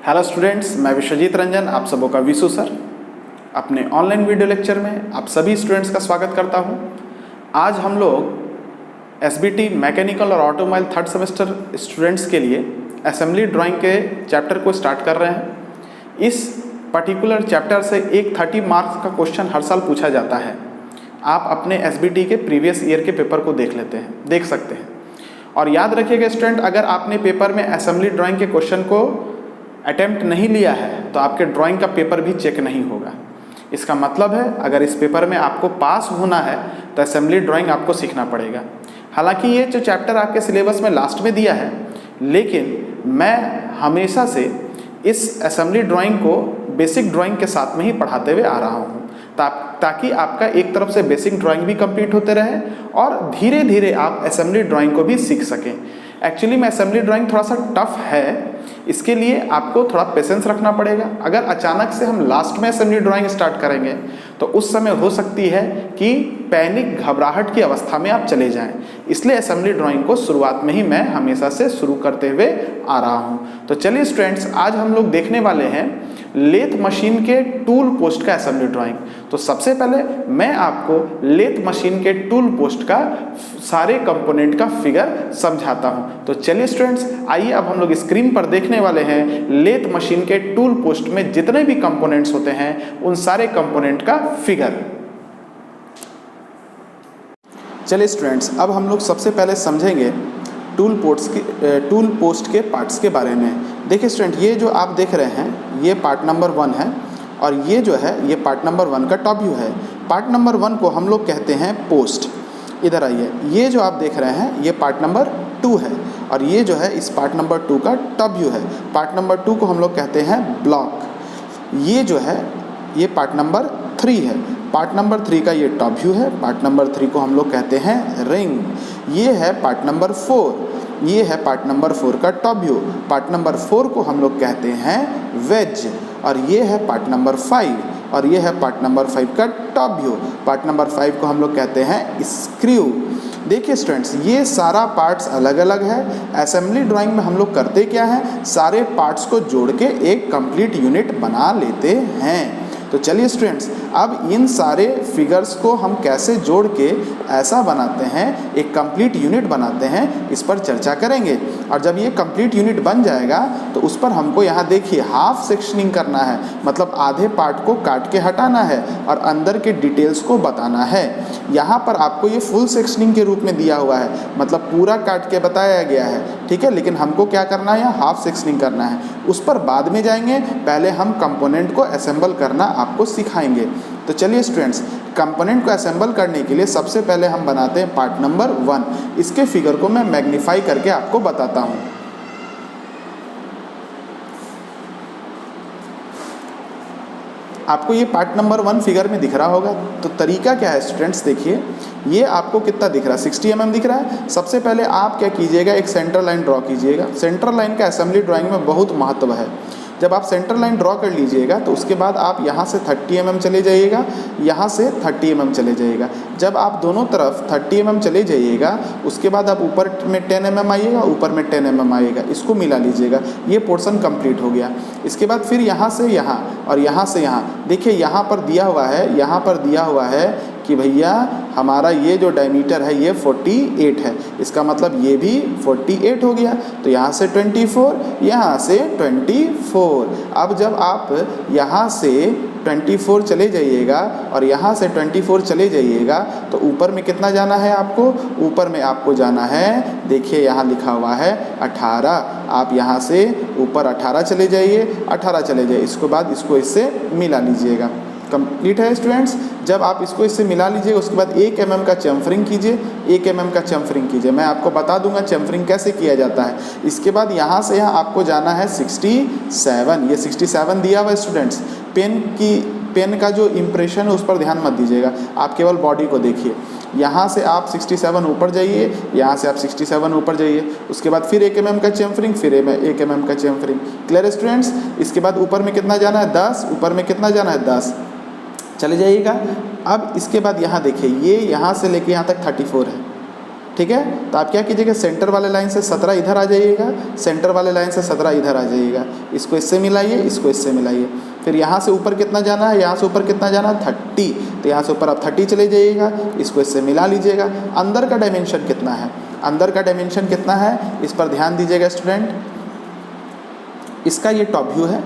Hello students, मैं विश्वजीत रंजन आप सबों का विशु सर अपने ऑनलाइन वीडियो लेक्चर में आप सभी स्टूडेंट्स का स्वागत करता हूं। आज हम लोग एसबीटी मैकेनिकल और ऑटोमोबाइल थर्ड सेमेस्टर स्टूडेंट्स के लिए असेंबली ड्राइंग के चैप्टर को स्टार्ट कर रहे हैं। इस पर्टिकुलर चैप्टर से एक 30 मार्क्स का क्वेश्चन हर साल पूछा जाता है। आप अपने एसबीटी के प्रीवियस ईयर के पेपर को देख सकते हैं। और याद रखिएगा स्टूडेंट, अगर आपने पेपर में असेंबली ड्राइंग के क्वेश्चन को अटेम्प्ट नहीं लिया है तो आपके ड्राइंग का पेपर भी चेक नहीं होगा। इसका मतलब है अगर इस पेपर में आपको पास होना है तो असेंबली ड्राइंग आपको सीखना पड़ेगा। हालांकि ये जो चैप्टर आपके सिलेबस में लास्ट में दिया है, लेकिन मैं हमेशा से इस असेंबली ड्राइंग को बेसिक ड्राइंग के साथ में ही पढ़ाते हुए आ रहा हूँ, ताकि आपका एक तरफ से बेसिक ड्राइंग भी कंप्लीट होते रहे और धीरे धीरे आप असेंबली ड्राइंग को भी सीख सकें। एक्चुअली में असेंबली ड्राइंग थोड़ा सा टफ है, इसके लिए आपको थोड़ा पेशेंस रखना पड़ेगा। अगर अचानक से हम लास्ट में असेंबली ड्राइंग स्टार्ट करेंगे तो उस समय हो सकती है कि पैनिक घबराहट की अवस्था में आप चले जाएं। इसलिए असेंबली ड्राइंग को शुरुआत में ही मैं हमेशा से शुरू करते हुए आ रहा हूं। तो चलिए स्टूडेंट्स, आज हम लोग देखने वाले हैं लेथ मशीन के टूल पोस्ट का असेंबली ड्राइंग। तो सबसे पहले मैं आपको लेथ मशीन के टूल पोस्ट का सारे कंपोनेंट का फिगर समझाता हूं। तो चलिए स्टूडेंट्स, आइए अब हम लोग स्क्रीन पर देखने वाले हैं लेथ मशीन के टूल पोस्ट में जितने भी कंपोनेंट्स होते हैं उन सारे कंपोनेंट का फिगर। चलिए स्टूडेंट्स, अब हम लोग सबसे पहले समझेंगे टूल पोस्ट के पार्ट्स के बारे में। देखिए स्टूडेंट, ये जो आप देख रहे हैं ये पार्ट नंबर 1 है और ये जो है ये पार्ट नंबर 1 का टॉप व्यू है। पार्ट नंबर 1 को हम लोग कहते हैं पोस्ट। इधर आइए, ये जो आप देख रहे हैं ये पार्ट नंबर 2 है और ये जो है इस पार्ट नंबर 2 का टॉप व्यू है। पार्ट नंबर 2 को हम लोग कहते हैं ब्लॉक। ये जो है ये पार्ट नंबर 3 है। पार्ट नंबर 3 का ये टॉप व्यू है। पार्ट नंबर 3 को हम लोग कहते हैं रिंग। ये है पार्ट नंबर 4। ये है पार्ट नंबर 4 का टॉप व्यू। पार्ट नंबर 4 को हम लोग कहते हैं वेज। और ये है पार्ट नंबर 5 और ये है पार्ट नंबर 5 का टॉप व्यू। पार्ट नंबर 5 को हम लोग कहते हैं स्क्रू। देखिए स्टूडेंट्स, ये सारा पार्ट्स अलग अलग है। असेंबली ड्राइंग में हम लोग करते क्या है, सारे पार्ट्स को जोड़ के एक कंप्लीट यूनिट बना लेते हैं। तो चलिए स्टूडेंट्स, अब इन सारे फिगर्स को हम कैसे जोड़ के ऐसा बनाते हैं, एक कंप्लीट यूनिट बनाते हैं, इस पर चर्चा करेंगे। और जब ये कंप्लीट यूनिट बन जाएगा तो उस पर हमको यहाँ देखिए हाफ सेक्शनिंग करना है, मतलब आधे पार्ट को काट के हटाना है और अंदर के डिटेल्स को बताना है। यहाँ पर आपको ये फुल सेक्शनिंग के रूप में दिया हुआ है, मतलब पूरा काट के बताया गया है, ठीक है। लेकिन हमको क्या करना है, यहाँ हाफ सेक्शनिंग करना है। उस पर बाद में जाएंगे, पहले हम कंपोनेंट को असेंबल करना आपको सिखाएंगे। तो चलिए स्टूडेंट्स, कंपोनेंट को असेंबल करने के लिए सबसे पहले हम बनाते हैं पार्ट नंबर 1। इसके फिगर को मैं मैग्नीफाई करके आपको बताता हूँ। आपको ये पार्ट नंबर 1 फिगर में दिख रहा होगा। तो तरीका क्या है स्टूडेंट्स, देखिए ये आपको कितना दिख रहा है, 60 mm दिख रहा है। सबसे पहले आप क्या कीजिएगा, एक सेंटर लाइन ड्रॉ कीजिएगा। सेंटर लाइन का असेंबली ड्राइंग में बहुत महत्व है। जब आप सेंटर लाइन ड्रॉ कर लीजिएगा तो उसके बाद आप यहाँ से 30 mm चले जाइएगा, यहाँ से 30 mm चले जाइएगा। जब आप दोनों तरफ 30 mm चले जाइएगा उसके बाद आप ऊपर में 10 mm आइएगा, ऊपर में 10 mm आइएगा, इसको मिला लीजिएगा। ये पोर्शन कंप्लीट हो गया। इसके बाद फिर यहाँ से यहाँ और यहाँ से यहाँ, देखिए यहाँ पर दिया हुआ है, यहाँ पर दिया हुआ है कि भैया हमारा ये जो डायमीटर है ये 48 है। इसका मतलब ये भी 48 हो गया। तो यहाँ से 24, यहाँ से 24। अब जब आप यहाँ से 24 चले जाइएगा और यहाँ से 24 चले जाइएगा तो ऊपर में कितना जाना है आपको, ऊपर में आपको जाना है, देखिए यहाँ लिखा हुआ है 18। आप यहाँ से ऊपर 18 चले जाइए, 18 चले जाइए। इसके बाद इसको इससे मिला लीजिएगा। कंप्लीट है स्टूडेंट्स। जब आप इसको इससे मिला लीजिए उसके बाद 1 mm का चम्फरिंग कीजिए, 1 mm का चम्फरिंग कीजिए। मैं आपको बता दूंगा चम्फरिंग कैसे किया जाता है। इसके बाद यहाँ से यहाँ आपको जाना है 67। ये 67 दिया हुआ है स्टूडेंट्स। पेन का जो इम्प्रेशन है उस पर ध्यान मत दीजिएगा, आप केवल बॉडी को देखिए। यहाँ से आप 67 ऊपर जाइए, यहाँ से आप 67 ऊपर जाइए। उसके बाद फिर 1 mm का चम्फरिंग, फिर 1 mm का चम्फरिंग। Clear students. इसके बाद ऊपर में कितना जाना है, 10। ऊपर में कितना जाना है, 10। चले जाइएगा। अब इसके बाद यहाँ देखिए, ये यहाँ से लेके यहाँ तक 34 है। ठीक है। तो आप क्या कीजिएगा, सेंटर वाले लाइन से 17 इधर आ जाइएगा, सेंटर वाले लाइन से 17 इधर आ जाइएगा, इसको इससे मिलाइए, इसको इससे मिलाइए। फिर यहाँ से ऊपर कितना जाना है, यहाँ से ऊपर कितना जाना है 30, तो यहाँ से ऊपर आप 30 चले जाइएगा, इसको इससे मिला लीजिएगा। अंदर का डायमेंशन कितना है, अंदर का डायमेंशन कितना है, इस पर ध्यान दीजिएगा स्टूडेंट। इसका ये टॉप व्यू है,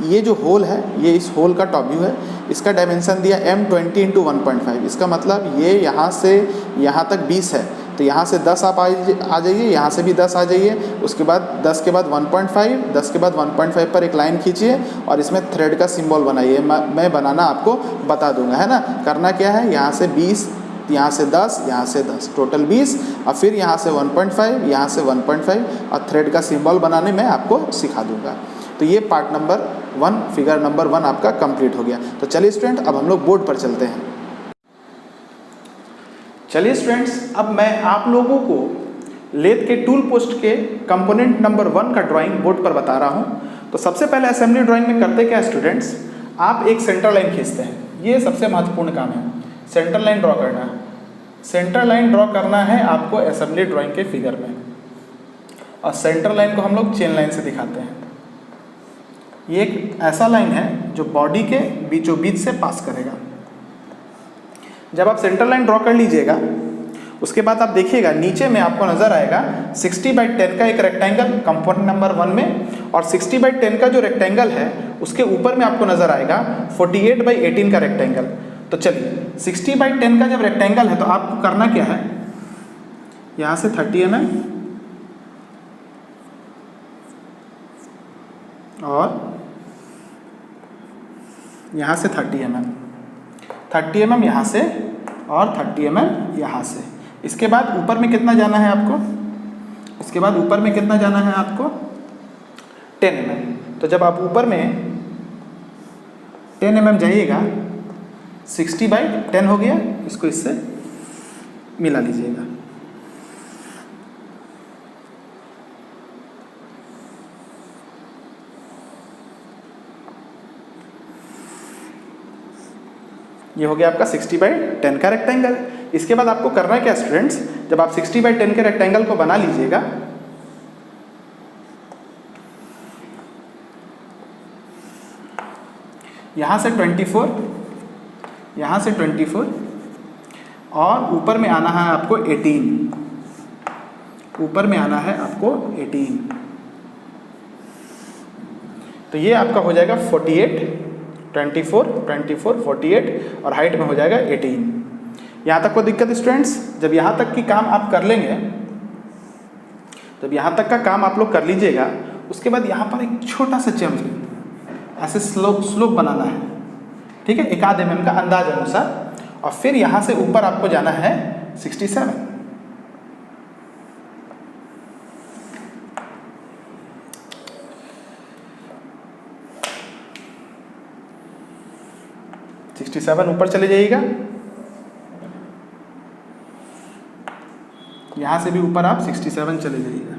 ये जो होल है ये इस होल का टॉप व्यू है, इसका डायमेंशन दिया M20 × 1.5। इसका मतलब ये यहाँ से यहाँ तक 20 है, तो यहाँ से 10 आप आ जाइए, यहाँ से भी 10 आ जाइए, उसके बाद 10 के बाद 1.5, 10 के बाद 1.5 पर एक लाइन खींचिए और इसमें थ्रेड का सिंबल बनाइए। मैं बनाना आपको बता दूंगा, है ना। करना क्या है, यहाँ से 20, यहाँ से 10, यहाँ से 10, टोटल 20, और फिर यहाँ से 1.5, यहाँ से 1.5, और थ्रेड का सिंबल बनाने में आपको सिखा दूंगा। तो ये पार्ट नंबर 1, फिगर नंबर 1 आपका कंप्लीट हो गया। तो चलिए स्टूडेंट, अब हम लोग बोर्ड पर चलते हैं। चलिए स्टूडेंट्स, अब मैं आप लोगों को लेथ के टूल पोस्ट के कंपोनेंट नंबर 1 का ड्राइंग बोर्ड पर बता रहा हूँ। तो सबसे पहले असेंबली ड्राइंग में करते क्या स्टूडेंट्स, आप एक सेंटर लाइन खींचते हैं, ये सबसे महत्वपूर्ण काम है, सेंटर लाइन ड्रॉ करना। सेंटर लाइन ड्रॉ करना है आपको असेंबली ड्राइंग के फिगर में, और सेंटर लाइन को हम लोग चेन लाइन से दिखाते हैं। ये एक ऐसा लाइन है जो बॉडी के बीचों बीच से पास करेगा। जब आप सेंटर लाइन ड्रॉ कर लीजिएगा, उसके बाद आप देखिएगा नीचे में आपको नजर आएगा 60/10 का एक रेक्टेंगल कंपोनेंट नंबर 1 में, और 60/10 का जो रेक्टेंगल है उसके ऊपर में आपको नजर आएगा 48/18 का रेक्टेंगल। तो चलिए 60/10 का जब रेक्टेंगल है तो आपको करना क्या है, यहाँ से 30 mm और यहाँ से 30 mm, 30 mm यहाँ से और 30 mm यहाँ से। इसके बाद ऊपर में कितना जाना है आपको, इसके बाद ऊपर में कितना जाना है आपको 10 mm। तो जब आप ऊपर में 10 mm जाइएगा, 60/10 हो गया, इसको इससे मिला लीजिएगा। ये हो गया आपका 60/10 का रेक्टेंगल। इसके बाद आपको करना क्या स्टूडेंट्स, जब आप 60/10 के रेक्टेंगल को बना लीजिएगा, यहाँ से 24, यहाँ से 24, और ऊपर में आना है आपको 18, ऊपर में आना है आपको 18। तो ये आपका हो जाएगा 48, 24, 24, 48, और हाइट में हो जाएगा 18। यहाँ तक कोई दिक्कत स्टूडेंट्स? जब यहाँ तक की काम आप कर लेंगे, जब यहाँ तक का काम आप लोग कर लीजिएगा, उसके बाद यहाँ पर एक छोटा सा चेम्फरिंग ऐसे स्लोप बनाना है, ठीक है, 1/2 mm का अंदाज अनुसार, और फिर यहाँ से ऊपर आपको जाना है 67। ऊपर चले जाइएगा, यहाँ से भी ऊपर आप 67 चले जाइएगा।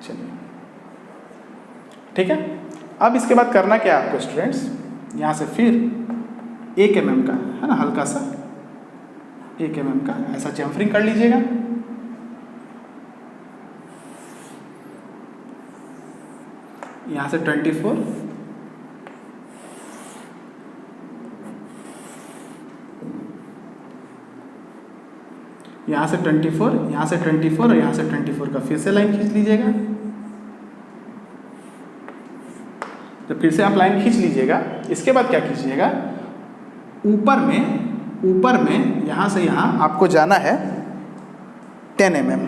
चलिए ठीक है। अब इसके बाद करना क्या है आपको स्टूडेंट्स, यहाँ से फिर 1 mm का, है ना, हल्का सा 1 mm का ऐसा चैम्फरिंग कर लीजिएगा। यहाँ से 24, यहाँ से 24, यहाँ से 24, और यहाँ से 24 का फिर से लाइन खींच लीजिएगा। तो फिर से आप लाइन खींच लीजिएगा। इसके बाद क्या कीजिएगा, ऊपर में यहाँ से यहाँ आपको जाना है 10 mm।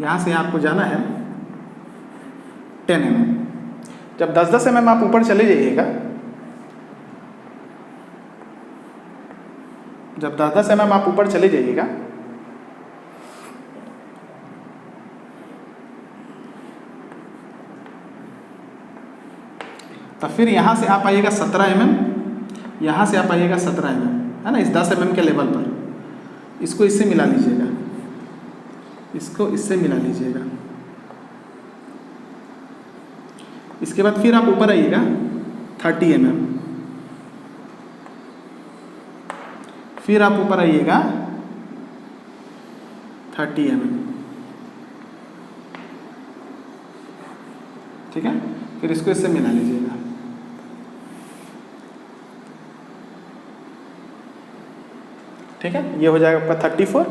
यहाँ से आपको जाना है 10 mm। जब 10-10 mm आप ऊपर चले जाइएगा, जब 10-10 mm आप ऊपर चले जाइएगा, तो फिर यहाँ से आप आइएगा 17 mm, यहाँ से आप आइएगा 17 mm, है ना, इस 10 mm के लेवल पर। इसको इससे मिला लीजिएगा, इसको इससे मिला लीजिएगा। इसके बाद फिर आप ऊपर आइएगा 30 mm, फिर आप ऊपर आइएगा 30 mm, ठीक है। फिर इसको इससे मिला लीजिएगा। ठीक है, ये हो जाएगा आपका 34।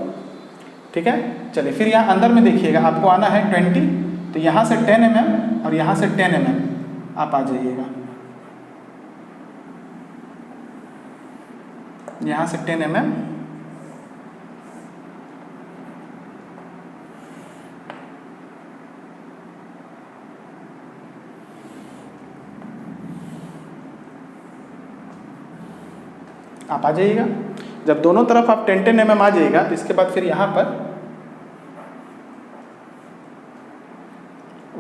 ठीक है, चलिए फिर यहाँ अंदर में देखिएगा, आपको आना है 20, तो यहाँ से 10 mm और यहाँ से 10 mm आप आ जाइएगा, यहाँ से 10 mm, आप आ जाइएगा। जब दोनों तरफ आप 10-10 mm आ जाइएगा तो इसके बाद फिर यहाँ पर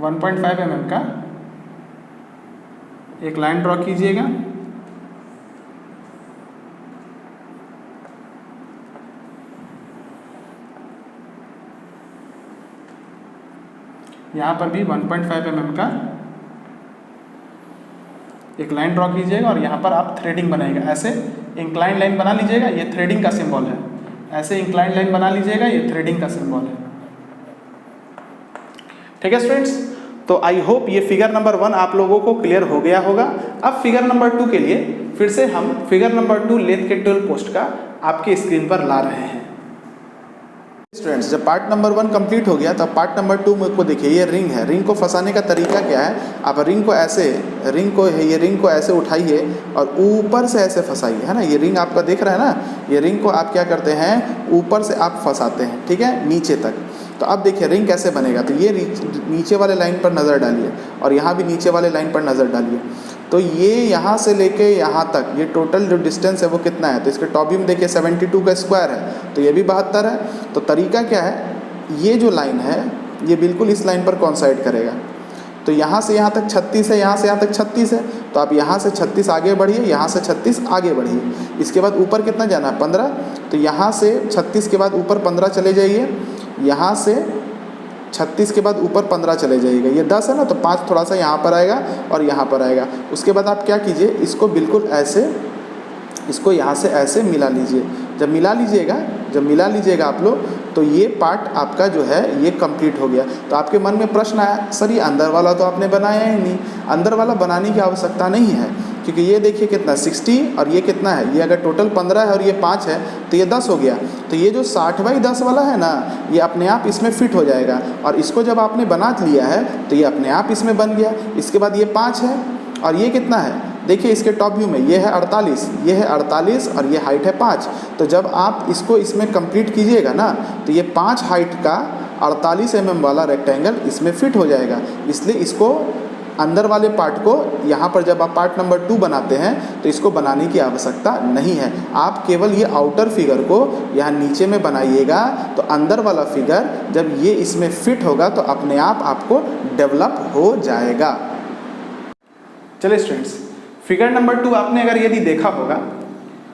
1.5 mm का एक लाइन ड्रॉ कीजिएगा। यहाँ पर भी 1.5 mm का एक लाइन ड्रॉ कीजिएगा और यहाँ पर आप थ्रेडिंग बनाइएगा। ऐसे इंक्लाइन लाइन बना लीजिएगा, ये थ्रेडिंग का सिंबल है। ऐसे इंक्लाइन लाइन बना लीजिएगा, ये थ्रेडिंग का सिंबल है। ठीक है स्टूडेंट्स, तो आई होप ये फिगर नंबर 1 आप लोगों को क्लियर हो गया होगा। अब फिगर नंबर 2 के लिए फिर से हम फिगर नंबर 2 लेथ के टूल पोस्ट का आपके स्क्रीन पर ला रहे हैं। स्टूडेंट्स, जब पार्ट नंबर 1 कंप्लीट हो गया तब पार्ट नंबर 2 में को देखिए, ये रिंग है। रिंग को फंसाने का तरीका क्या है, आप रिंग को ऐसे उठाइए और ऊपर से ऐसे फंसाइए, है ना। ये रिंग आपका दिख रहा है ना, ये रिंग को आप क्या करते हैं, ऊपर से आप फंसाते हैं, ठीक है, नीचे तक। तो अब देखिए रिंग कैसे बनेगा, तो ये नीचे वाले लाइन पर नज़र डालिए और यहाँ भी नीचे वाले लाइन पर नज़र डालिए। तो ये यहाँ से लेके यहाँ तक ये टोटल जो डिस्टेंस है वो कितना है, तो इसके टॉप व्यू में देखिए 72 का स्क्वायर है, तो ये भी 72 है। तो तरीका क्या है, ये जो लाइन है ये बिल्कुल इस लाइन पर कॉन्साइड करेगा। तो यहाँ से यहाँ तक 36 है, यहाँ से यहाँ तक 36 है, तो आप यहाँ से 36 आगे बढ़िए, यहाँ से 36 आगे बढ़िए। इसके बाद ऊपर कितना जाना है, 15, तो यहाँ से 36 के बाद ऊपर 15 चले जाइए, यहाँ से 36 के बाद ऊपर 15 चले जाइएगा। ये 10 है ना, तो 5 थोड़ा सा यहाँ पर आएगा और यहाँ पर आएगा। उसके बाद आप क्या कीजिए, इसको बिल्कुल ऐसे, इसको यहाँ से ऐसे मिला लीजिए। जब मिला लीजिएगा आप लोग, तो ये पार्ट आपका जो है ये कंप्लीट हो गया। तो आपके मन में प्रश्न आया, सर ये अंदर वाला तो आपने बनाया ही नहीं। अंदर वाला बनाने की आवश्यकता नहीं है, क्योंकि ये देखिए कितना 60 और ये कितना है, ये अगर टोटल 15 है और ये 5 है तो ये 10 हो गया। तो ये जो 60/10 वाला है ना, ये अपने आप इसमें फिट हो जाएगा। और इसको जब आपने बना लिया है तो ये अपने आप इसमें बन गया। इसके बाद ये 5 है और ये कितना है, देखिए इसके टॉप व्यू में ये है 48, ये है 48 और ये हाइट है 5। तो जब आप इसको इसमें कंप्लीट कीजिएगा ना, तो ये 5 हाइट का 48 mm वाला रेक्टेंगल इसमें फिट हो जाएगा। इसलिए इसको अंदर वाले पार्ट को यहाँ पर जब आप पार्ट नंबर 2 बनाते हैं तो इसको बनाने की आवश्यकता नहीं है। आप केवल ये आउटर फिगर को यहाँ नीचे में बनाइएगा, तो अंदर वाला फिगर जब ये इसमें फिट होगा तो अपने आप आपको डेवलप हो जाएगा। चलिए स्टूडेंट्स, फिगर नंबर 2 आपने अगर यदि देखा होगा,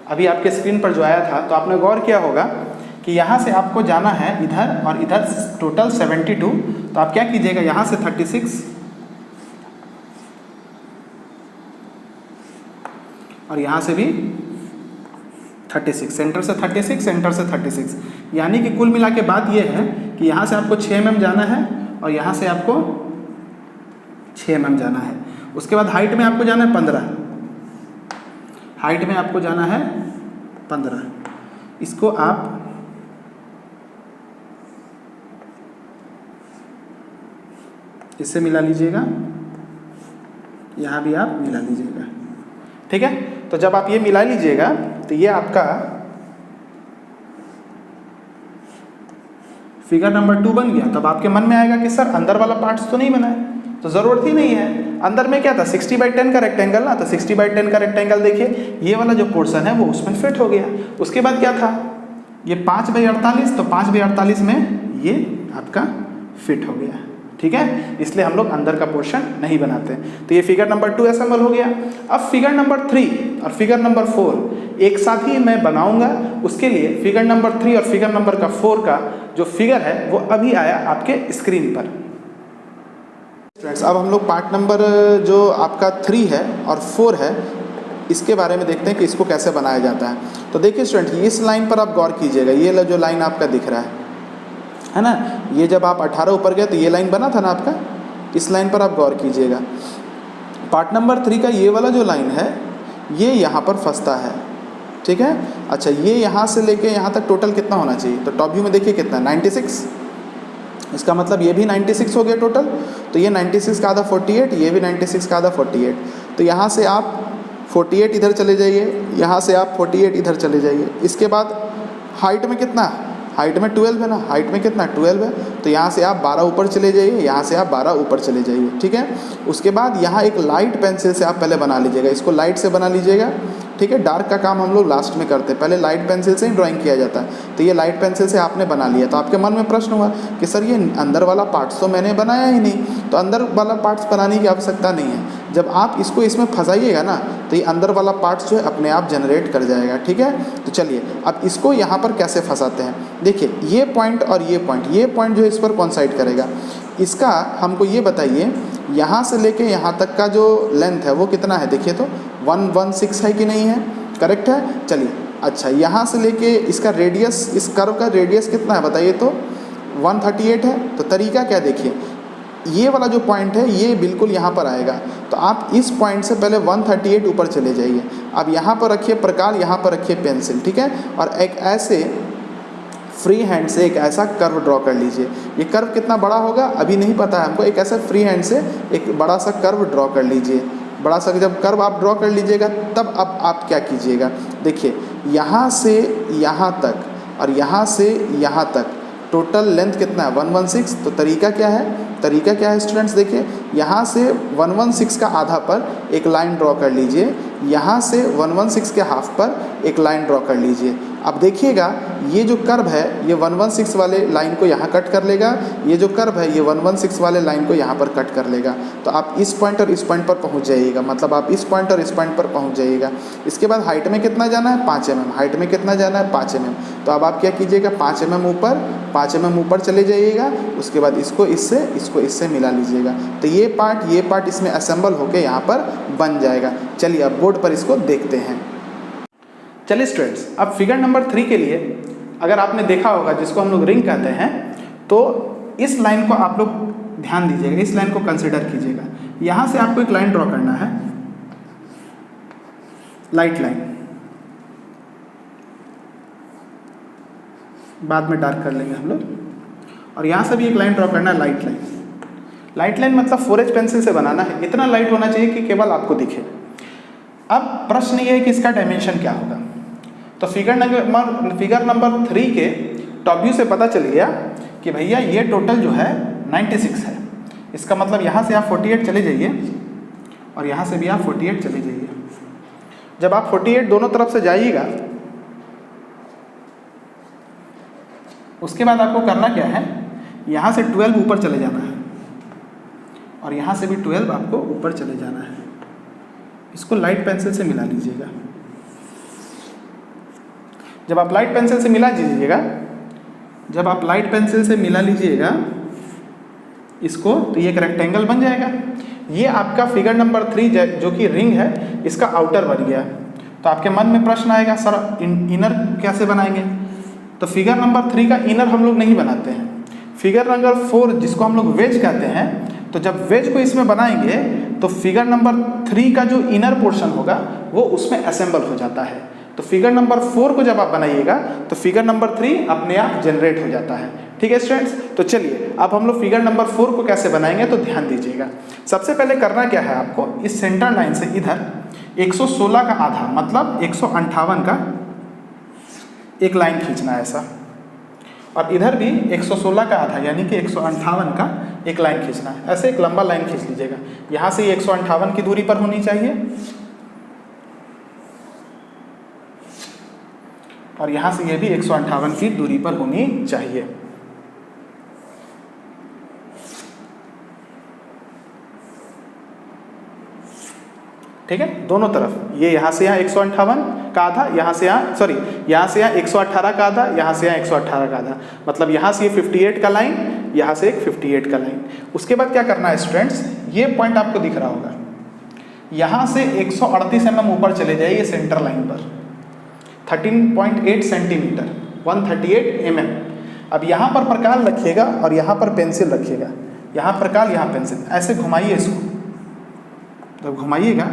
अभी आपके स्क्रीन पर जो आया था, तो आपने गौर किया होगा कि यहाँ से आपको जाना है इधर और इधर टोटल 72। तो आप क्या कीजिएगा, यहाँ से 36 और यहाँ से भी 36, सेंटर से 36, सेंटर से 36, यानी कि कुल मिला के बात ये है कि यहाँ से आपको 6 mm जाना है और यहाँ से आपको 6 mm जाना है। उसके बाद हाइट में आपको जाना है 15, हाइट में आपको जाना है 15। इसको आप इससे मिला लीजिएगा, यहाँ भी आप मिला लीजिएगा, ठीक है। तो जब आप ये मिला लीजिएगा तो ये आपका फिगर नंबर 2 बन गया। तब आपके मन में आएगा कि सर अंदर वाला पार्ट्स तो नहीं बना है, तो ज़रूरत ही नहीं है। अंदर में क्या था, 60/10 का रेक्टेंगल ना, तो 60/10 का रेक्टेंगल देखिए, ये वाला जो पोर्शन है वो उसमें फिट हो गया। उसके बाद क्या था, ये 5/48, तो 5/48 में ये आपका फिट हो गया, ठीक है, इसलिए हम लोग अंदर का पोर्शन नहीं बनाते। तो ये फिगर नंबर 2 असेंबल हो गया। अब फिगर नंबर 3 और फिगर नंबर 4 एक साथ ही मैं बनाऊंगा। उसके लिए फिगर नंबर 3 और फिगर नंबर 4 का जो फिगर है वो अभी आया आपके स्क्रीन पर। फ्रेंड्स, अब हम लोग पार्ट नंबर जो आपका 3 है और 4 है इसके बारे में देखते हैं कि इसको कैसे बनाया जाता है। तो देखिए स्टूडेंट, इस लाइन पर आप गौर कीजिएगा, ये जो लाइन आपका दिख रहा है ना, ये जब आप 18 ऊपर गए तो ये लाइन बना था ना आपका, इस लाइन पर आप गौर कीजिएगा। पार्ट नंबर 3 का ये वाला जो लाइन है ये यहाँ पर फंसता है, ठीक है। अच्छा, ये यहाँ से लेके यहाँ तक टोटल कितना होना चाहिए, तो टॉप व्यू में देखिए कितना 96, इसका मतलब ये भी 96 हो गया टोटल। तो ये 96 का आधा 48, ये भी 96 का आधा 48। तो यहाँ से आप 48 इधर चले जाइए, यहाँ से आप 48 इधर चले जाइए। इसके बाद हाइट में कितना, हाइट में 12 है ना, हाइट में कितना 12 है, तो यहाँ से आप 12 ऊपर चले जाइए, यहाँ से आप 12 ऊपर चले जाइए, ठीक है। उसके बाद यहाँ एक लाइट पेंसिल से आप पहले बना लीजिएगा, इसको लाइट से बना लीजिएगा, ठीक है। डार्क का काम हम लोग लास्ट में करते हैं, पहले लाइट पेंसिल से ही ड्राइंग किया जाता है। तो ये लाइट पेंसिल से आपने बना लिया, तो आपके मन में प्रश्न हुआ कि सर ये अंदर वाला पार्ट्स तो मैंने बनाया ही नहीं, तो अंदर वाला पार्ट्स बनाने की आवश्यकता नहीं है। जब आप इसको इसमें फंसाइएगा ना तो ये अंदर वाला पार्ट्स जो है अपने आप जनरेट कर जाएगा, ठीक है। तो चलिए अब इसको यहाँ पर कैसे फंसाते हैं। देखिए ये पॉइंट और ये पॉइंट जो है इस पर कॉन्साइड करेगा। इसका हमको ये बताइए, यहाँ से लेके यहाँ तक का जो लेंथ है वो कितना है, देखिए तो 116 है कि नहीं है, करेक्ट है। चलिए अच्छा, यहाँ से लेके इसका रेडियस, इस कर्व का रेडियस कितना है बताइए तो 138 है। तो तरीका क्या, देखिए ये वाला जो पॉइंट है ये बिल्कुल यहाँ पर आएगा, तो आप इस पॉइंट से पहले 138 ऊपर चले जाइए। अब यहाँ पर रखिए प्रकार, यहाँ पर रखिए पेंसिल, ठीक है, और एक ऐसे फ्री हैंड से एक ऐसा कर्व ड्रॉ कर लीजिए। ये कर्व कितना बड़ा होगा अभी नहीं पता है हमको, एक ऐसा फ्री हैंड से एक बड़ा सा कर्व ड्रॉ कर लीजिए। बड़ा सा जब कर्व आप ड्रॉ कर लीजिएगा तब अब आप क्या कीजिएगा, देखिए यहाँ से यहाँ तक और यहाँ से यहाँ तक टोटल लेंथ कितना है 116। तो तरीका क्या है स्टूडेंट्स, देखिए यहाँ से 116 का आधा पर एक लाइन ड्रॉ कर लीजिए, यहाँ से 116 के हाफ पर एक लाइन ड्रॉ कर लीजिए। अब देखिएगा ये जो कर्व है ये 116 वाले लाइन को यहाँ कट कर लेगा, ये जो कर्व है ये 116 वाले लाइन को यहाँ पर कट कर लेगा। तो आप इस पॉइंट और इस पॉइंट पर पहुँच जाइएगा, मतलब आप इस पॉइंट और इस पॉइंट पर पहुँच जाइएगा। इसके बाद हाइट में कितना जाना है 5 mm, हाइट में कितना जाना है 5 mm। तो अब आप क्या कीजिएगा 5 mm ऊपर चले जाइएगा। उसके बाद इसको इससे मिला लीजिएगा। तो ये पार्ट इसमें असेंबल होकर यहाँ पर बन जाएगा। चलिए अब बोर्ड पर इसको देखते हैं। चलिए स्टूडेंट्स, अब फिगर नंबर 3 के लिए अगर आपने देखा होगा जिसको हम लोग रिंग कहते हैं, तो इस लाइन को आप लोग ध्यान दीजिएगा, इस लाइन को कंसिडर कीजिएगा। यहाँ से आपको एक लाइन ड्रॉ करना है, लाइट लाइन, बाद में डार्क कर लेंगे हम लोग। और यहाँ से भी एक लाइन ड्रॉ करना है, लाइट लाइन। लाइट लाइन मतलब 4H पेंसिल से बनाना है, इतना लाइट होना चाहिए कि केवल आपको दिखे। अब प्रश्न ये है कि इसका डायमेंशन क्या होगा। तो फिगर नंबर 3 के टॉप व्यू से पता चल गया कि भैया ये टोटल जो है 96 है। इसका मतलब यहाँ से आप 48 चले जाइए और यहाँ से भी आप 48 चले जाइए। जब आप 48 दोनों तरफ से जाइएगा उसके बाद आपको करना क्या है, यहाँ से 12 ऊपर चले जाना है और यहाँ से भी 12 आपको ऊपर चले जाना है। इसको लाइट पेंसिल से मिला लीजिएगा। जब आप लाइट पेंसिल से मिला लीजिएगा इसको, तो ये एक रेक्टेंगल बन जाएगा। ये आपका फिगर नंबर 3 जो कि रिंग है इसका आउटर बन गया। तो आपके मन में प्रश्न आएगा सर इनर कैसे बनाएंगे। तो फिगर नंबर 3 का इनर हम लोग नहीं बनाते हैं। फिगर नंबर 4 जिसको हम लोग वेज कहते हैं, तो जब वेज को इसमें बनाएंगे तो फिगर नंबर 3 का जो इनर पोर्शन होगा वो उसमें असेंबल हो जाता है। तो फिगर नंबर 4 को जब आप बनाइएगा तो फिगर नंबर 3 अपने आप जनरेट हो जाता है। ठीक है स्टूडेंट्स, तो चलिए अब हम लोग फिगर नंबर 4 को कैसे बनाएंगे तो ध्यान दीजिएगा। सबसे पहले करना क्या है, आपको इस सेंटर लाइन से इधर 116 का आधा मतलब 158 का एक लाइन खींचना है ऐसा, और इधर भी 116 का आधा यानी कि 158 का एक लाइन खींचना है। ऐसे एक लंबा लाइन खींच लीजिएगा। यहाँ से ये 158 की दूरी पर होनी चाहिए और यहाँ से ये भी 158 की दूरी पर होनी चाहिए। ठीक है, दोनों तरफ, ये यहाँ से यहाँ 158 का आधा, यहाँ से यहाँ सॉरी यहाँ से यहाँ 118 का आधा, यहाँ से यहाँ 118 का आधा, मतलब यहाँ से ये 58 का लाइन, यहाँ से एक 58 का लाइन। उसके बाद क्या करना है स्टूडेंट्स, ये पॉइंट आपको दिख रहा होगा, यहाँ से 138 mm ऊपर चले जाइए सेंटर लाइन पर, 13.8 सेंटीमीटर, 138 mm। अब यहाँ पर प्रकाल रखिएगा और यहाँ पर पेंसिल रखिएगा, यहाँ प्रकाल यहाँ पेंसिल, ऐसे घुमाइए इसको, जब घुमाइएगा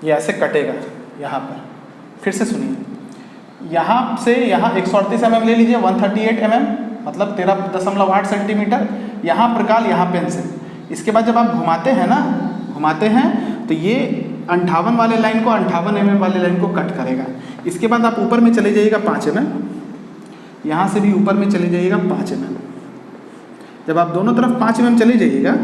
ये ऐसे कटेगा यहाँ पर। फिर से सुनिए, यहाँ से यहाँ 138 mm ले लीजिए, 138 mm मतलब 13.8 सेंटीमीटर, यहाँ प्रकाल यहाँ पेंसिल। इसके बाद जब आप घुमाते हैं ना, घुमाते हैं तो ये 58 वाले लाइन को 58 mm वाले लाइन को कट करेगा। इसके बाद आप ऊपर में चले जाइएगा 5 mm, यहाँ से भी ऊपर में चले जाइएगा 5 mm। जब आप दोनों तरफ 5 mm चले जाइएगा,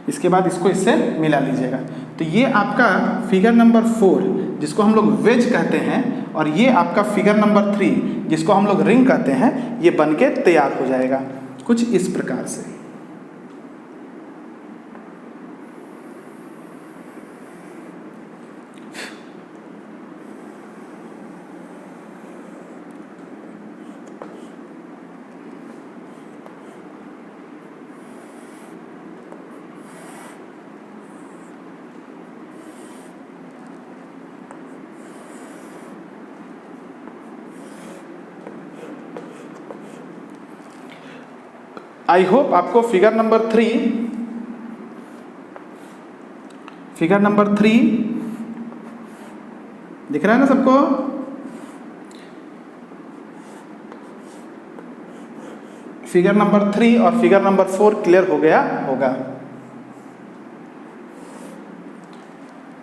इसके बाद इसको इससे मिला लीजिएगा। तो ये आपका फिगर नंबर 4 जिसको हम लोग वेज कहते हैं, और ये आपका फिगर नंबर 3 जिसको हम लोग रिंग कहते हैं, ये बनके तैयार हो जाएगा कुछ इस प्रकार से। आई होप आपको फिगर नंबर 3 दिख रहा है ना सबको? फिगर नंबर 3 और फिगर नंबर 4 क्लियर हो गया होगा।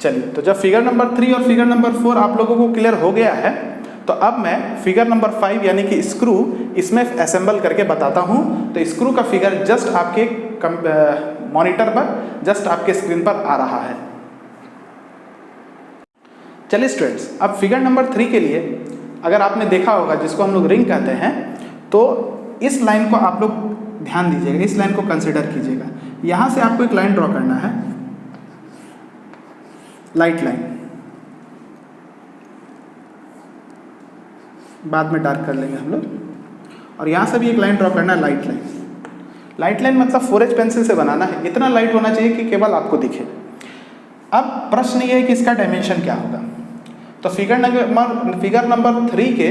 चलिए, तो जब फिगर नंबर 3 और फिगर नंबर 4 आप लोगों को क्लियर हो गया है, तो अब मैं फिगर नंबर 5 यानी कि स्क्रू इसमें असेंबल करके बताता हूं। तो स्क्रू का फिगर जस्ट आपके मॉनिटर पर, जस्ट आपके स्क्रीन पर आ रहा है। चलिए स्टूडेंट्स, अब फिगर नंबर 3 के लिए अगर आपने देखा होगा, जिसको हम लोग रिंग कहते हैं, तो इस लाइन को आप लोग ध्यान दीजिएगा, इस लाइन को कंसिडर कीजिएगा। यहां से आपको एक लाइन ड्रॉ करना है, लाइट लाइन, बाद में डार्क कर लेंगे हम लोग। और यहाँ से भी एक लाइन ड्रॉ करना है, लाइट लाइन। लाइट लाइन मतलब 4H पेंसिल से बनाना है, इतना लाइट होना चाहिए कि केवल आपको दिखे। अब प्रश्न ये है कि इसका डायमेंशन क्या होगा। तो फिगर नंबर 3 के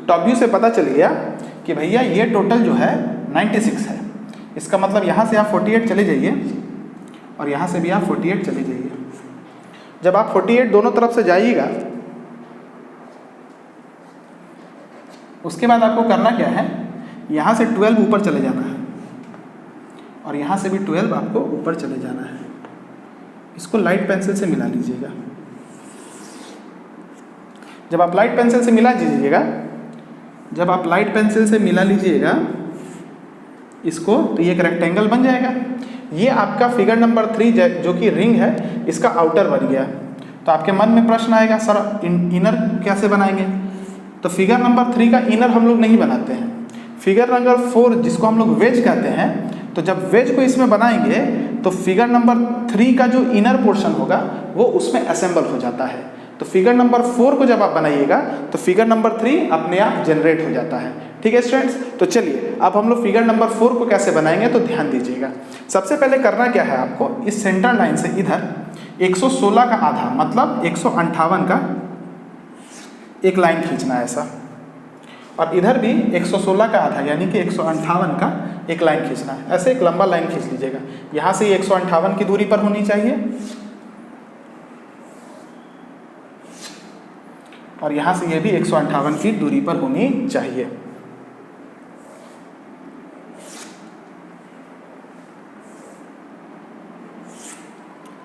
टॉप व्यू से पता चल गया कि भैया ये टोटल जो है 96 है। इसका मतलब यहाँ से आप 48 चले जाइए और यहाँ से भी आप 48 चले जाइए। जब आप 48 दोनों तरफ से जाइएगा, उसके बाद आपको करना क्या है, यहाँ से 12 ऊपर चले जाना है और यहाँ से भी 12 आपको ऊपर चले जाना है। इसको लाइट पेंसिल से मिला लीजिएगा। जब आप लाइट पेंसिल से मिला लीजिएगा इसको, तो ये एक रेक्टेंगल बन जाएगा। ये आपका फिगर नंबर 3 जो कि रिंग है, इसका आउटर बन गया। तो आपके मन में प्रश्न आएगा, सर इनर कैसे बनाएंगे? तो फिगर नंबर 3 का इनर हम लोग नहीं बनाते हैं। फिगर नंबर 4 जिसको हम लोग वेज कहते हैं, तो जब वेज को इसमें बनाएंगे तो फिगर नंबर 3 का जो इनर पोर्शन होगा वो उसमें असेंबल हो जाता है। तो फिगर नंबर 4 को जब आप बनाइएगा तो फिगर नंबर 3 अपने आप जनरेट हो जाता है। ठीक है स्टूडेंट्स, तो चलिए अब हम लोग फिगर नंबर 4 को कैसे बनाएंगे तो ध्यान दीजिएगा। सबसे पहले करना क्या है आपको, इस सेंटर लाइन से इधर 116 का आधा मतलब 158 का एक लाइन खींचना है ऐसा, और इधर भी 116 का आधा यानी कि 158 का एक लाइन खींचना है। ऐसे एक लंबा लाइन खींच लीजिएगा। यहाँ से ये 158 की दूरी पर होनी चाहिए और यहाँ से ये भी 158 की दूरी पर होनी चाहिए।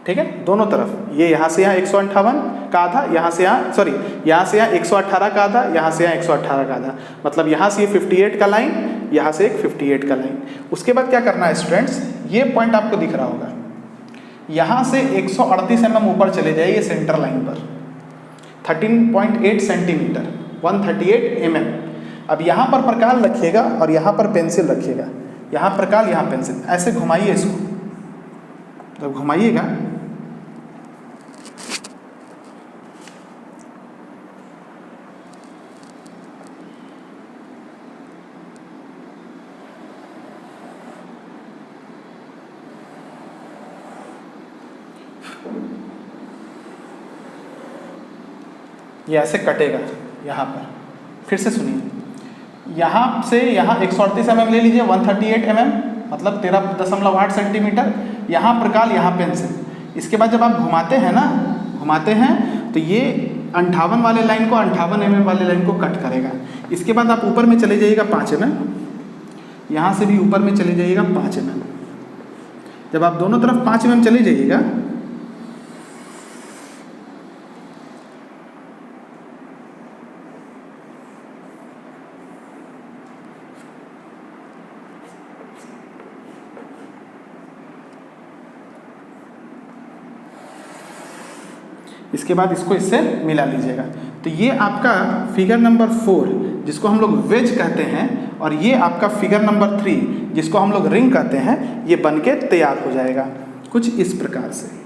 ठीक है, दोनों तरफ। ये यहाँ से यहाँ 158 का आधा, यहाँ से यहाँ यहाँ से यहाँ 118 का आधा, यहाँ से यहाँ 118 का आधा, मतलब यहाँ से ये 58 का लाइन, यहाँ से एक 58 का लाइन। उसके बाद क्या करना है स्टूडेंट्स, ये पॉइंट आपको दिख रहा होगा, यहाँ से 138 mm ऊपर चले जाइए सेंटर लाइन पर, 13.8 सेंटीमीटर, 138 mm। अब यहाँ पर प्रकाल रखिएगा और यहाँ पर पेंसिल रखिएगा, यहाँ प्रकाल यहाँ पेंसिल, ऐसे घुमाइए इसको। जब घुमाइएगा ये ऐसे कटेगा यहाँ पर। फिर से सुनिए, यहाँ से यहाँ 138 mm ले लीजिए, 138 mm मतलब 13.8 सेंटीमीटर, यहाँ प्रकाल यहाँ पेंसिल। इसके बाद जब आप घुमाते हैं ना, घुमाते हैं तो ये 58 वाले लाइन को 58 mm वाले लाइन को कट करेगा। इसके बाद आप ऊपर में चले जाइएगा 5 mm, यहाँ से भी ऊपर में चले जाइएगा 5 mm। जब आप दोनों तरफ 5 mm चले जाइएगा, इसके बाद इसको इससे मिला लीजिएगा। तो ये आपका फिगर नंबर 4 जिसको हम लोग वेज कहते हैं, और ये आपका फिगर नंबर 3 जिसको हम लोग रिंग कहते हैं, ये बनके तैयार हो जाएगा कुछ इस प्रकार से।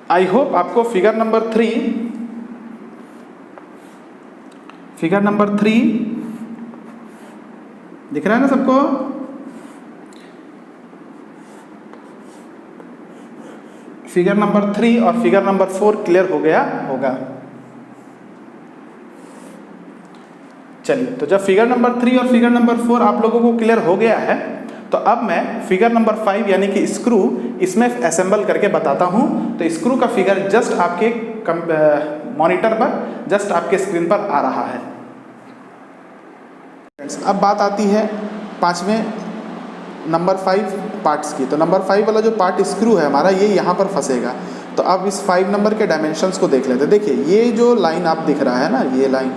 आई होप आपको फिगर नंबर 3 दिख रहा है ना सबको? फिगर नंबर 3 और फिगर नंबर 4 क्लियर हो गया होगा। चलिए, तो जब फिगर नंबर 3 और फिगर नंबर 4 आप लोगों को क्लियर हो गया है, तो अब मैं फिगर नंबर 5 यानी कि स्क्रू इसमें असेंबल करके बताता हूं। तो स्क्रू का फिगर जस्ट आपके मॉनिटर पर, जस्ट आपके स्क्रीन पर आ रहा है। अब बात आती है 5वें नंबर 5 पार्ट्स की। तो नंबर 5 वाला जो पार्ट स्क्रू है हमारा, ये यहाँ पर फंसेगा। तो अब इस 5 नंबर के डायमेंशंस को देख लेते हैं। देखिए, ये जो लाइन आप दिख रहा है ना, ये लाइन,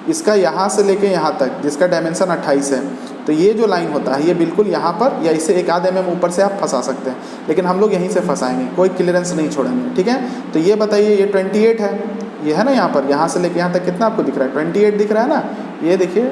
इसका यहाँ से लेके यहाँ तक जिसका डायमेंशन 28 है, तो ये जो लाइन होता है ये बिल्कुल यहाँ पर, या इसे 1 mm ऊपर से आप फंसा सकते हैं, लेकिन हम लोग यहीं से फंसाएंगे, कोई क्लियरेंस नहीं छोड़ेंगे। ठीक है, तो ये बताइए, ये 28 है, ये है ना यहाँ पर, यहाँ से लेके यहाँ तक कितना आपको दिख रहा है? 28 दिख रहा है ना? ये देखिए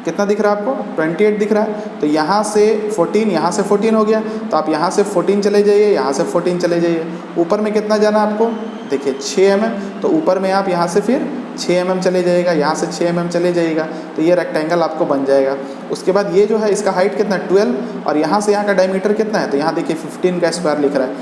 कितना दिख रहा है आपको? 28 दिख रहा है। तो यहाँ से 14, यहाँ से 14 हो गया, तो आप यहाँ से 14 चले जाइए, यहाँ से 14 चले जाइए। ऊपर में कितना जाना आपको? देखिए 6 mm, तो ऊपर में आप यहाँ से फिर 6 mm चले जाइएगा, यहाँ से 6 mm चले जाइएगा, तो ये रेक्टेंगल आपको बन जाएगा। उसके बाद ये जो है इसका हाइट कितना है? 12, और यहाँ से यहाँ का डायमीटर कितना है? तो यहाँ देखिए 15 का स्क्वायर लिख रहा है।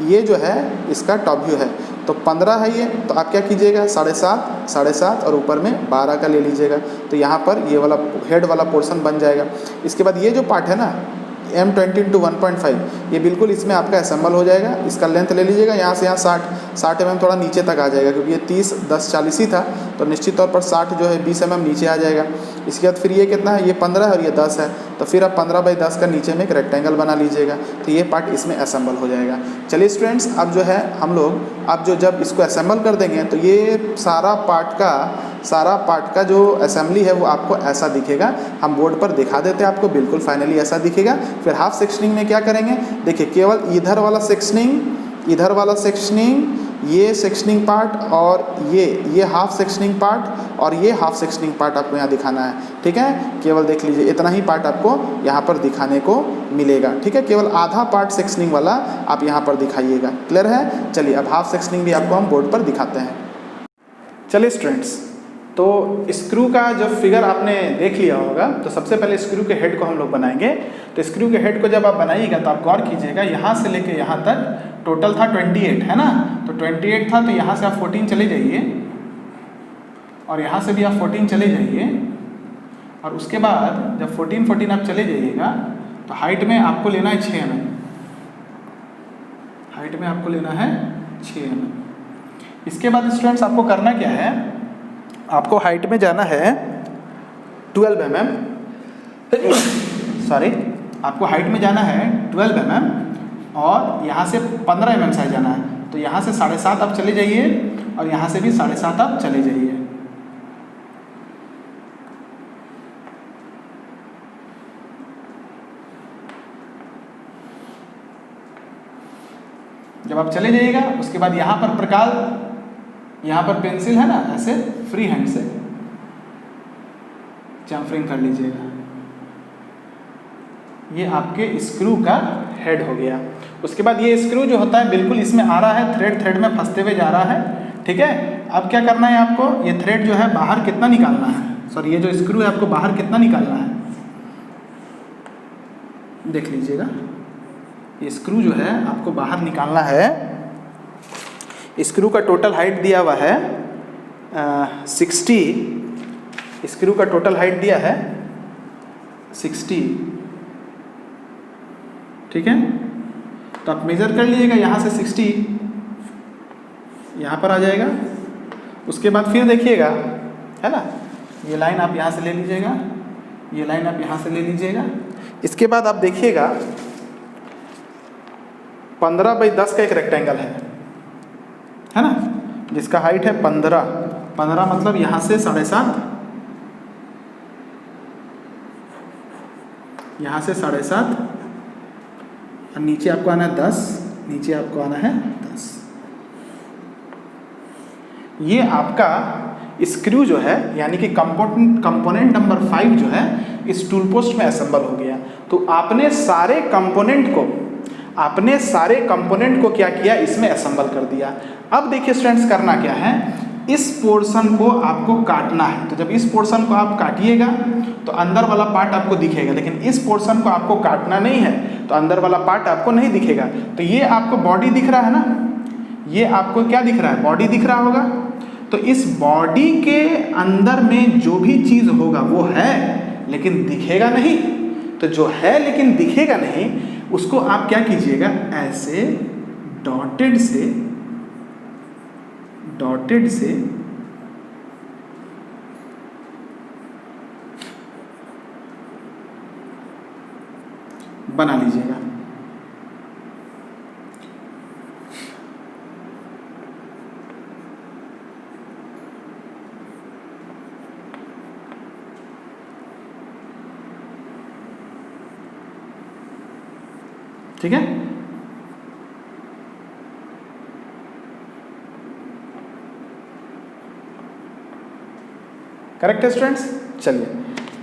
ये जो है इसका टॉप व्यू है, तो 15 है ये, तो आप क्या कीजिएगा? 7.5 और ऊपर में 12 का ले लीजिएगा, तो यहाँ पर ये वाला हेड वाला पोर्शन बन जाएगा। इसके बाद ये जो पार्ट है ना, M20 × 1.5, ये बिल्कुल इसमें आपका असेंबल हो जाएगा। इसका लेंथ ले लीजिएगा, यहाँ से यहाँ 60 mm थोड़ा नीचे तक आ जाएगा, क्योंकि ये 30, 10, 40 ही था, तो निश्चित तौर पर 60 जो है 20 mm नीचे आ जाएगा। इसके बाद फिर ये कितना है? ये 15 है और ये 10 है, तो फिर आप 15/10 का नीचे में एक रेक्टेंगल बना लीजिएगा, तो ये पार्ट इसमें असेंबल हो जाएगा। चलिए स्टूडेंट्स, अब जो है हम लोग जब इसको असेंबल कर देंगे, तो ये सारा पार्ट का जो असेंबली है वो आपको ऐसा दिखेगा। हम बोर्ड पर दिखा देते हैं आपको, बिल्कुल फाइनली ऐसा दिखेगा। फिर हाफ सेक्शनिंग में क्या करेंगे? देखिए, केवल इधर वाला सेक्शनिंग, ये सेक्शनिंग पार्ट, और ये हाफ सेक्शनिंग पार्ट, और ये हाफ सेक्शनिंग पार्ट आपको यहाँ दिखाना है। ठीक है, केवल देख लीजिए, इतना ही पार्ट आपको यहाँ पर दिखाने को मिलेगा। ठीक है, केवल आधा पार्ट सेक्शनिंग वाला आप यहाँ पर दिखाइएगा। क्लियर है? चलिए, अब हाफ सेक्शनिंग भी आपको हम बोर्ड पर दिखाते हैं। चलिए स्टूडेंट्स, तो स्क्रू का जब फिगर आपने देख लिया होगा तो सबसे पहले स्क्रू के हेड को हम लोग बनाएंगे। तो स्क्रू के हेड को जब आप बनाइएगा तो आप गौर कीजिएगा, यहाँ से लेके यहाँ तक टोटल था 28 है ना। तो 28 था, तो यहाँ से आप 14 चले जाइए और यहाँ से भी आप 14 चले जाइए, और उसके बाद जब 14 आप चले जाइएगा तो हाइट में आपको लेना है 6 mm। हाइट में आपको लेना है 6 mm। इसके बाद स्टूडेंट्स आपको करना क्या है, आपको हाइट में जाना है 12 mm, सॉरी, आपको हाइट में जाना है 12 mm और यहाँ से 15 mm साइज जाना है। तो यहाँ से 7.5 आप चले जाइए और यहाँ से भी 7.5 आप चले जाइए। जब आप चले जाइएगा उसके बाद यहाँ पर प्रकार, यहाँ पर पेंसिल है ना, ऐसे फ्री हैंड से चैम्फरिंग कर लीजिएगा। ये आपके स्क्रू का हेड हो गया। उसके बाद ये स्क्रू जो होता है बिल्कुल इसमें आ रहा है, थ्रेड में फंसते हुए जा रहा है, ठीक है। अब क्या करना है आपको, ये थ्रेड जो है बाहर कितना निकालना है, सॉरी ये जो स्क्रू है आपको बाहर कितना निकालना है, देख लीजिएगा। ये स्क्रू जो है आपको बाहर निकालना है। स्क्रू का टोटल हाइट दिया हुआ है 60, स्क्रू का टोटल हाइट दिया है 60, ठीक है। तो आप मेज़र कर लीजिएगा, यहाँ से 60 यहाँ पर आ जाएगा। उसके बाद फिर देखिएगा, है ना, ये लाइन आप यहाँ से ले लीजिएगा, ये लाइन आप यहाँ से ले लीजिएगा। इसके बाद आप देखिएगा 15x10 का एक रेक्टेंगल है ना, जिसका हाइट है 15 मतलब यहाँ से 7.5, यहाँ से 7.5 और नीचे आपको आना है 10, नीचे आपको आना है 10। ये आपका स्क्रू जो है यानी कि कंपोनेंट नंबर 5 जो है इस टूल पोस्ट में असेंबल हो गया। तो आपने सारे कंपोनेंट को क्या किया, इसमें असेंबल कर दिया। अब देखिए स्टूडेंट्स करना क्या है, इस पोर्शन को आपको काटना है। तो जब इस पोर्शन को आप काटिएगा तो अंदर वाला पार्ट आपको दिखेगा, लेकिन इस पोर्शन को आपको काटना नहीं है तो अंदर वाला पार्ट आपको नहीं दिखेगा। तो ये आपको बॉडी दिख रहा है ना, ये आपको क्या दिख रहा है, बॉडी दिख रहा होगा। तो इस बॉडी के अंदर में जो भी चीज़ होगा वो है लेकिन दिखेगा नहीं। तो जो है लेकिन दिखेगा नहीं उसको आप क्या कीजिएगा, ऐसे डॉटेड से बना लीजिएगा। ठीक है, करेक्ट है स्टूडेंट्स। चलिए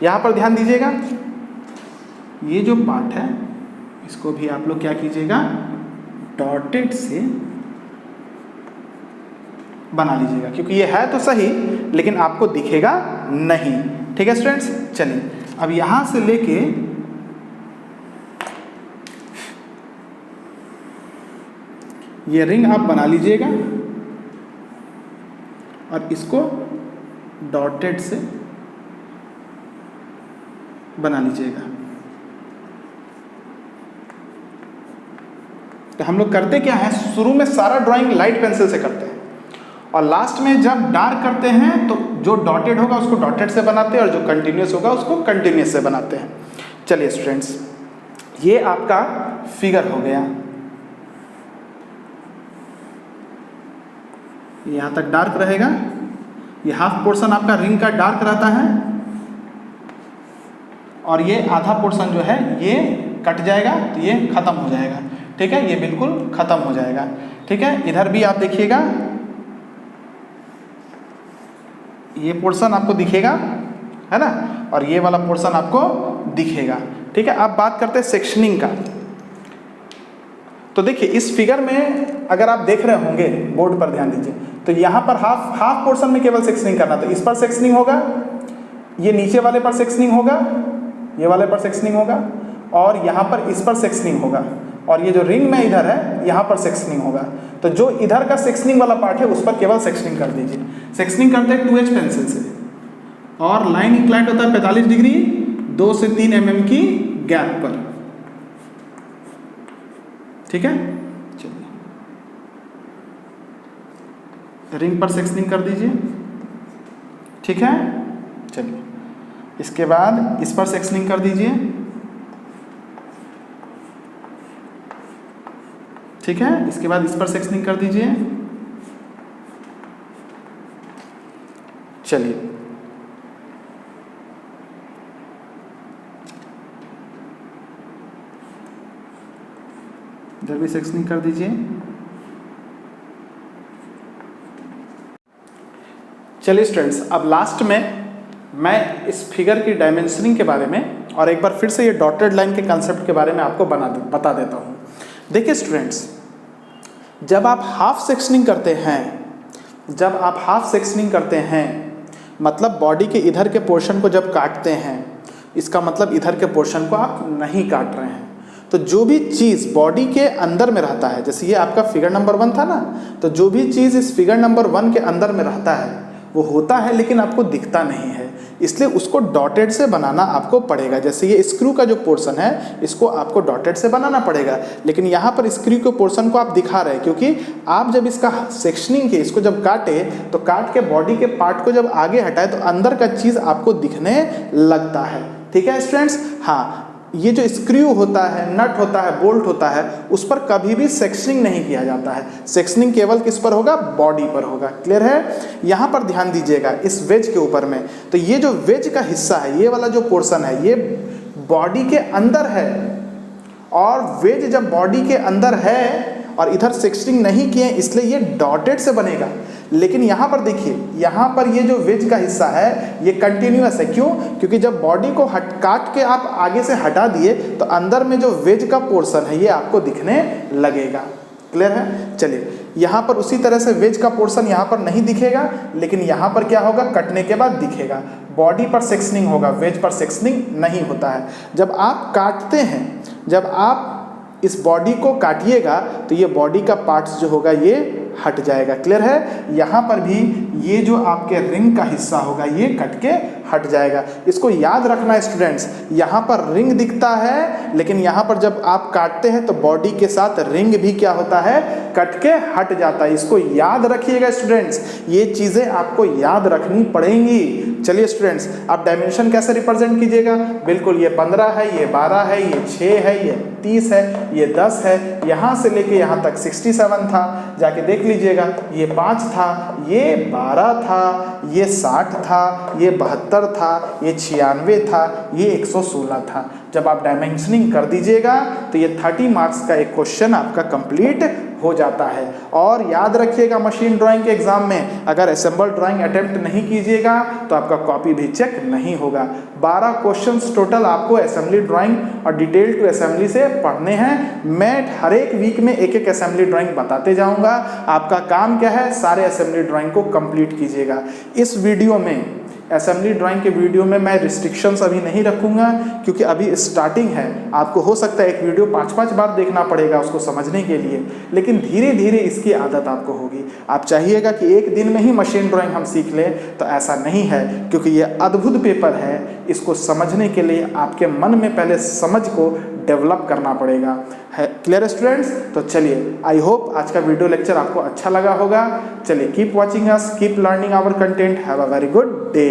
यहाँ पर ध्यान दीजिएगा, ये जो पार्ट है इसको भी आप लोग क्या कीजिएगा, डॉटेड से बना लीजिएगा, क्योंकि ये है तो सही लेकिन आपको दिखेगा नहीं। ठीक है स्टूडेंट्स, चलिए अब यहाँ से लेके ये रिंग आप बना लीजिएगा और इसको डॉटेड से बना लीजिएगा। तो हम लोग करते क्या है, शुरू में सारा ड्राइंग लाइट पेंसिल से करते हैं और लास्ट में जब डार्क करते हैं तो जो डॉटेड होगा उसको डॉटेड से बनाते हैं और जो कंटिन्यूस होगा उसको कंटिन्यूस से बनाते हैं। चलिए स्टूडेंट्स, ये आपका फिगर हो गया, यहाँ तक डार्क रहेगा, ये हाफ पोर्शन आपका रिंग का डार्क रहता है और ये आधा पोर्शन जो है ये कट जाएगा तो ये खत्म हो जाएगा। ठीक है, ये बिल्कुल खत्म हो जाएगा। ठीक है, इधर भी आप देखिएगा, ये पोर्शन आपको दिखेगा, है ना, और ये वाला पोर्शन आपको दिखेगा। ठीक है, अब बात करते हैं सेक्शनिंग का। तो देखिए इस फिगर में अगर आप देख रहे होंगे बोर्ड पर ध्यान दीजिए, तो यहाँ पर हाफ पोर्शन में केवल सेक्शनिंग करना, तो इस पर सेक्शनिंग होगा, ये नीचे वाले पर सेक्शनिंग होगा, ये वाले पर सेक्शनिंग होगा, और यहाँ पर इस पर सेक्शनिंग होगा, और ये जो रिंग में इधर है यहाँ पर सेक्शनिंग होगा। तो जो इधर का सेक्शनिंग वाला पार्ट है उस पर केवल सेक्शनिंग कर दीजिए। सेक्शनिंग करते हैं 2H पेंसिल से, और लाइन इंक्लाइंड होता है 45 डिग्री 2 से 3 mm की गैप पर। ठीक है, चलिए रिंग पर सेक्शनिंग कर दीजिए। ठीक है, चलिए इसके बाद इस पर सेक्शनिंग कर दीजिए। ठीक है, इसके बाद इस पर सेक्शनिंग कर दीजिए। चलिए इधर भी सेक्शनिंग कर दीजिए। चलिए स्टूडेंट्स, अब लास्ट में मैं इस फिगर की डायमेंशनिंग के बारे में और एक बार फिर से ये डॉटेड लाइन के कंसेप्ट के बारे में आपको बता देता हूँ। देखिए स्टूडेंट्स, जब आप हाफ सेक्शनिंग करते हैं, मतलब बॉडी के इधर के पोर्शन को जब काटते हैं, इसका मतलब इधर के पोर्शन को आप नहीं काट रहे हैं। तो जो भी चीज़ बॉडी के अंदर में रहता है, जैसे ये आपका फिगर नंबर 1 था ना, तो जो भी चीज़ इस फिगर नंबर 1 के अंदर में रहता है वो होता है लेकिन आपको दिखता नहीं है, इसलिए उसको डॉटेड से बनाना आपको पड़ेगा। जैसे ये स्क्रू का जो पोर्शन है इसको आपको डॉटेड से बनाना पड़ेगा, लेकिन यहाँ पर स्क्रू के पोर्शन को आप दिखा रहे हैं क्योंकि आप जब इसका सेक्शनिंग किए, इसको जब काटे तो काट के बॉडी के पार्ट को जब आगे हटाए तो अंदर का चीज़ आपको दिखने लगता है। ठीक है स्टूडेंट्स, हाँ, ये जो स्क्रू होता है, नट होता है, बोल्ट होता है, उस पर कभी भी सेक्शनिंग नहीं किया जाता है। सेक्शनिंग केवल किस पर होगा? बॉडी पर होगा। क्लियर है? यहाँ पर ध्यान दीजिएगा इस वेज के ऊपर में, तो ये जो वेज का हिस्सा है, ये वाला जो पोर्शन है, ये बॉडी के अंदर है, और वेज जब बॉडी के अंदर है और इधर सेक्शनिंग नहीं किए इसलिए ये डॉटेड से बनेगा। लेकिन यहाँ पर देखिए, यहाँ पर ये जो वेज का हिस्सा है ये कंटिन्यूअस है। क्यों? क्योंकि जब बॉडी को काट के आप आगे से हटा दिए तो अंदर में जो वेज का पोर्शन है ये आपको दिखने लगेगा। क्लियर है? चलिए, यहाँ पर उसी तरह से वेज का पोर्शन यहाँ पर नहीं दिखेगा, लेकिन यहाँ पर क्या होगा? कटने के बाद दिखेगा। बॉडी पर सेक्शनिंग होगा, वेज पर सेक्शनिंग नहीं होता है। जब आप काटते हैं, जब आप इस बॉडी को काटिएगा तो ये बॉडी का पार्ट्स जो होगा ये हट जाएगा। क्लियर है? यहाँ पर भी ये जो आपके रिंग का हिस्सा होगा ये कट के हट जाएगा। इसको याद रखना है स्टूडेंट्स, यहाँ पर रिंग दिखता है लेकिन यहाँ पर जब आप काटते हैं तो बॉडी के साथ रिंग भी क्या होता है? कट के हट जाता है। इसको याद रखिएगा स्टूडेंट्स, ये चीज़ें आपको याद रखनी पड़ेंगी। चलिए स्टूडेंट्स, आप डायमेंशन कैसे रिप्रेजेंट कीजिएगा? बिल्कुल, ये 15 है, ये 12 है, ये 6 है, ये 30 है, ये 10 है, यहाँ से लेके यहाँ तक 67 था, जाके देख लीजिएगा, ये 5 था, ये 12 था, ये 60 था, ये 72 था, ये 96 था, ये 116 था। जब आप डायमेंशनिंग कर दीजिएगा तो ये 30 मार्क्स का एक क्वेश्चन आपका कंप्लीट हो जाता है। और याद रखिएगा, मशीन ड्राइंग के एग्जाम में अगर असेंबल ड्राइंग अटेम्प्ट नहीं कीजिएगा तो आपका कॉपी भी चेक नहीं होगा। 12 क्वेश्चंस टोटल आपको असेंबली ड्राइंग और डिटेल टू असेंबली से पढ़ने हैं। मैं हर एक वीक में एक एक असेंबली ड्राइंग बताते जाऊंगा। आपका काम क्या है? सारे असेंबली ड्राइंग को कंप्लीट कीजिएगा। इस वीडियो में, असेंबली ड्राइंग के वीडियो में मैं रिस्ट्रिक्शंस अभी नहीं रखूंगा क्योंकि अभी स्टार्टिंग है। आपको हो सकता है एक वीडियो 5-5 बार देखना पड़ेगा उसको समझने के लिए, लेकिन धीरे धीरे इसकी आदत आपको होगी। आप चाहिएगा कि एक दिन में ही मशीन ड्राइंग हम सीख लें, तो ऐसा नहीं है, क्योंकि ये अद्भुत पेपर है। इसको समझने के लिए आपके मन में पहले समझ को डेवलप करना पड़ेगा। है क्लियर स्टूडेंट्स? तो चलिए, आई होप आज का वीडियो लेक्चर आपको अच्छा लगा होगा। चलिए, keep watching us, keep learning our content, have a very good day.